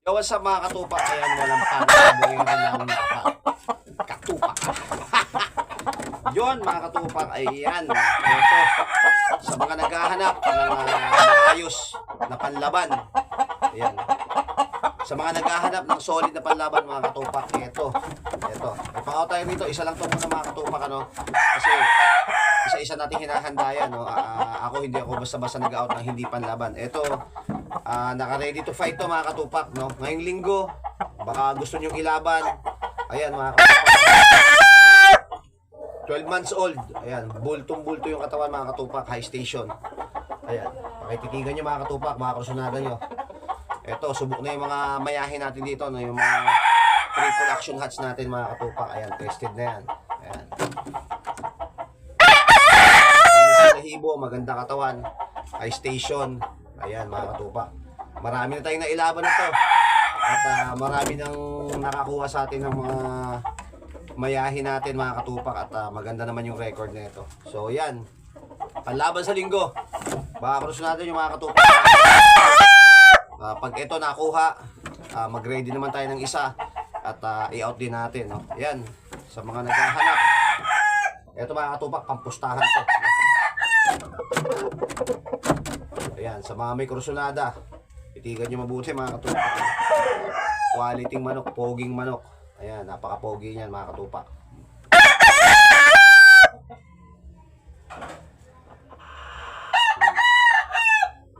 Yo, what's up mga katupak? Ayan, walang panabuhin lang katupak. Yun mga katupak, ayan. Ito, sa mga naghahanap ng maayos na panlaban. Ayan. Sa mga naghahanap ng solid na panlaban mga katupak, ito. May pang-out tayo dito, isa lang to muna mga katupak, ano? Kasi isa-isa natin hinahanda yan, no? Hindi ako basta-basta nag-out ng hindi panlaban. Ito, naka-ready to fight to mga katupak, no? Ngayong linggo, baka gusto nyong ilaban. Ayan mga katupak. 12 months old. Ayan, bultong-bulto yung katawan mga katupak, high station. Ayan, pakititigan nyo mga katupak, mga krusunada nyo. Ito, subok na yung mga mayahin natin dito, no? Yung mga triple action hats natin mga katupak. Ayan, tested na yan. Ayan. Hibo, maganda katawan, high station. Ayan mga katupak. Marami na tayong nailaban nito. At marami nang nakakuha sa atin ng mga mayahin natin mga katupak. At maganda naman yung record na ito. So yan, panlaban sa linggo. Baka cruise natin yung mga katupak. Pag ito nakuha, mag-ready naman tayo ng isa. At i-out din natin, no? Yan, sa mga naghahanap. Ito mga katupak, pampustahan to. Ayan, sa mga may krusunada, itigan nyo mabuti mga katupak. Quality manok, poging manok. Ayan, napaka-pogi niyan mga katupak.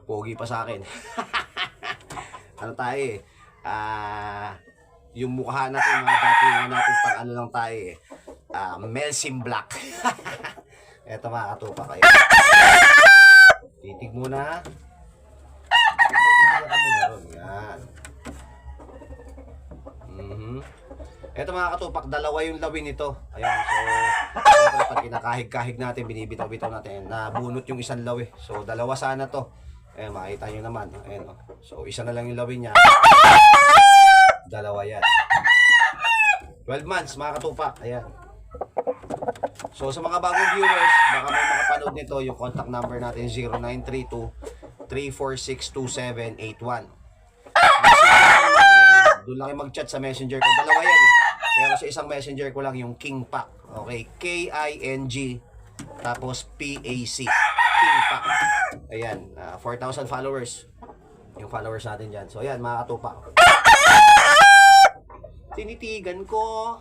Pogi pa sa akin. Ano tayo eh, yung mukha natin mga dati natin pang ano lang tayo eh, Melsim Black. Eto mga katupak kayo. Titig muna. Titig ka muna ron. Yan. Eto mga katupak, dalawa yung lawin nito. Ayan, so pag kinakahig-kahig natin, binibitaw-bitaw natin, nabunot yung isang lawi. So dalawa sana to. Ayan, makita nyo naman. Ayan, oh. So isa na lang yung lawin niya. Dalawa yan. 12 months mga katupak. Ayan. So sa mga bagong viewers, baka may makapanood nito, yung contact number natin 0932-346-2781. Doon lang kayo mag-chat sa messenger ko. Dalawa yan eh. Pero sa isang messenger ko lang yung King Pac. Okay, K-I-N-G tapos P-A-C. King Pac. Ayan, 4,000 followers. Yung followers natin dyan. So ayan mga katupak. Tinitigan ko.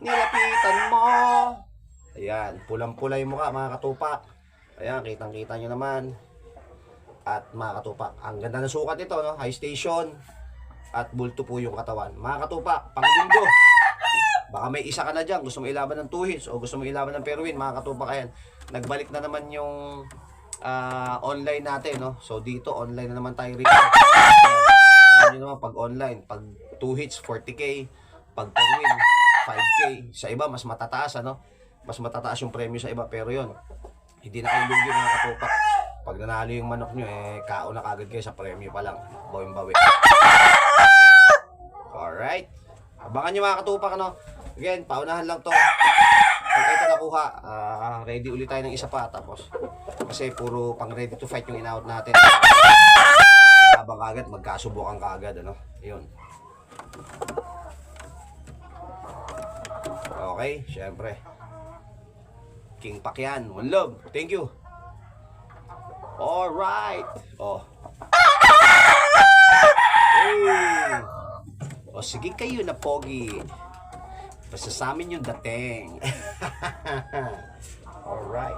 Nilapitan mo. Ayan, pulang-pula yung mukha mga katupak. Ayan, kitang-kita nyo naman. At mga katupak, ang ganda ng sukat ito, no? High station. At bulto po yung katawan. Mga katupak, panglinggo. Baka may isa ka na dyan, gusto mo ilaban ng 2 hits o gusto mo ilaban ng Perwin, mga katupak. Ayan, nagbalik na naman yung online natin, no? So dito, online na naman tayo rito. Ayan nyo naman, pag online, pag 2 hits, 40k. Pag Perwin, 5k. Sa iba mas matataas, ano? Mas matataas yung premyo sa iba, pero yun, hindi na kayo lugi mga katupak. Pag nanalo yung manok nyo, kao na kagad kayo sa premyo pa lang. Bawin-bawi. Alright, abangan nyo mga katupak, ano? Again, paunahan lang to. Pag ito nakuha, ready ulit tayo ng isa pa. Tapos kasi puro pang ready to fight yung in-out natin. Habang kagad, magkasubukan kagad, ano? Yun. Okay, syempre King Pac yan. One love. Thank you. Alright. Oh. Hey. O sige kayo na pogi. Basta sa amin yung dating. Alright.